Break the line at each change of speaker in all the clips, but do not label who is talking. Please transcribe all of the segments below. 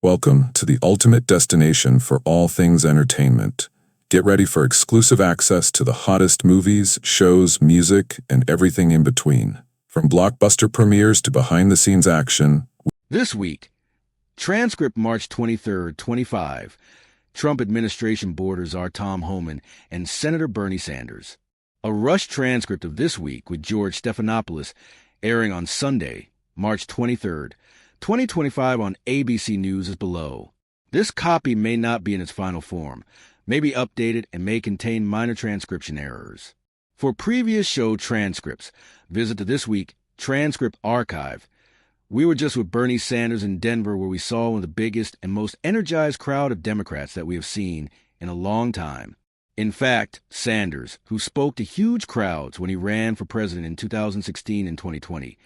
Welcome to the ultimate destination for all things entertainment. Get ready for exclusive access to the hottest movies, shows, music, and everything in between. From blockbuster premieres to behind-the-scenes action.
This week, Transcript March 23, 25. Trump administration boarders are Tom Homan and Senator Bernie Sanders. A rushed transcript of This Week with George Stephanopoulos airing on Sunday, March 23, 2025 on ABC News is below. This copy may not be in its final form, may be updated, and may contain minor transcription errors. For previous show transcripts, visit the This Week Transcript Archive. We were just with Bernie Sanders in Denver, where we saw one of the biggest and most energized crowd of Democrats that we have seen in a long time. In fact, Sanders, who spoke to huge crowds when he ran for president in 2016 and 2020,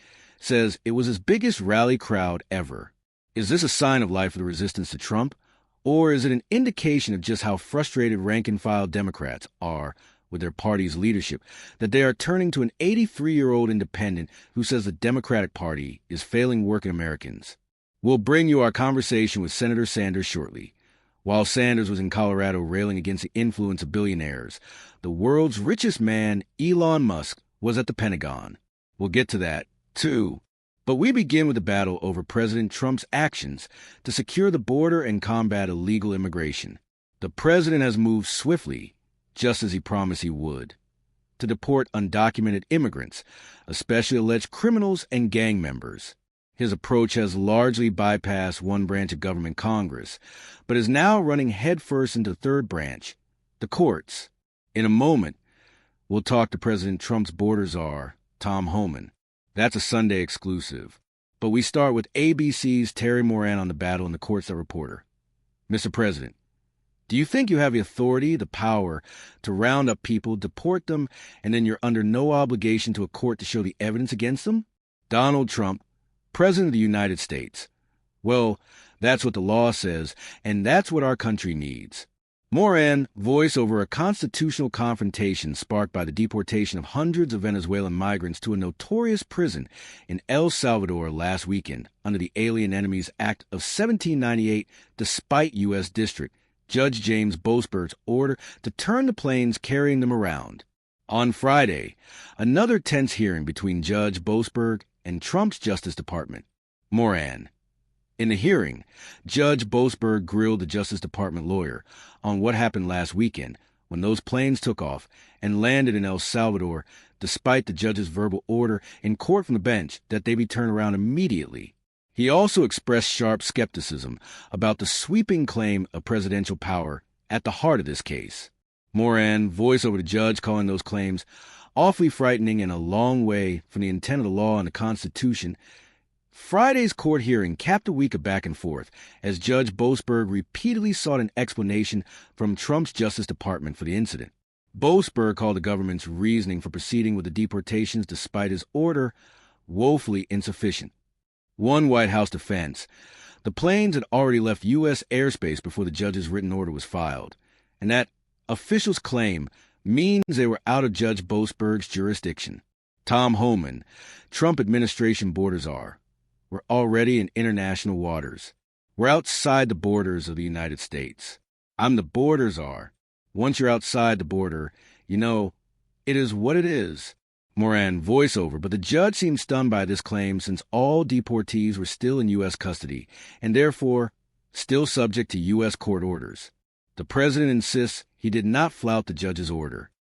says it was his biggest rally crowd ever. Is this a sign of life for the resistance to Trump? Or is it an indication of just how frustrated rank-and-file Democrats are with their party's leadership, that they are turning to an 83-year-old independent who says the Democratic Party is failing working Americans? We'll bring you our conversation with Senator Sanders shortly. While Sanders was in Colorado railing against the influence of billionaires, the world's richest man, Elon Musk, was at the Pentagon. We'll get to that, too. But we begin with the battle over President Trump's actions to secure the border and combat illegal immigration. The president has moved swiftly, just as he promised he would, to deport undocumented immigrants, especially alleged criminals and gang members. His approach has largely bypassed one branch of government, Congress, but is now running headfirst into the third branch, the courts. In a moment, we'll talk to President Trump's border czar, Tom Homan. That's a Sunday exclusive. But we start with ABC's Terry Moran on the battle in the courts, the reporter. Mr. President, do you think you have the authority, the power, to round up people, deport them, and then you're under no obligation to a court to show the evidence against them? Donald Trump, President of the United States. Well, that's what the law says, and that's what our country needs. Moran voiced over a constitutional confrontation sparked by the deportation of hundreds of Venezuelan migrants to a notorious prison in El Salvador last weekend under the Alien Enemies Act of 1798, despite U.S. District Judge James Boasberg's order to turn the planes carrying them around. On Friday, another tense hearing between Judge Boasberg and Trump's Justice Department. Moran. In the hearing, Judge Boasberg grilled the Justice Department lawyer on what happened last weekend when those planes took off and landed in El Salvador, despite the judge's verbal order in court from the bench that they be turned around immediately. He also expressed sharp skepticism about the sweeping claim of presidential power at the heart of this case. Moran voiced over the judge, calling those claims awfully frightening and a long way from the intent of the law and the Constitution. Friday's court hearing capped a week of back and forth as Judge Boasberg repeatedly sought an explanation from Trump's Justice Department for the incident. Boasberg called the government's reasoning for proceeding with the deportations despite his order woefully insufficient. One White House defense: the planes had already left U.S. airspace before the judge's written order was filed, and that officials claim means they were out of Judge Boasberg's jurisdiction. Tom Homan, Trump administration border czar. We're already in international waters. We're outside the borders of the United States. I'm the border czar. Once you're outside the border, you know, it is what it is. Moran voiceover, but the judge seemed stunned by this claim since all deportees were still in U.S. custody and therefore still subject to U.S. court orders. The president insists he did not flout the judge's order.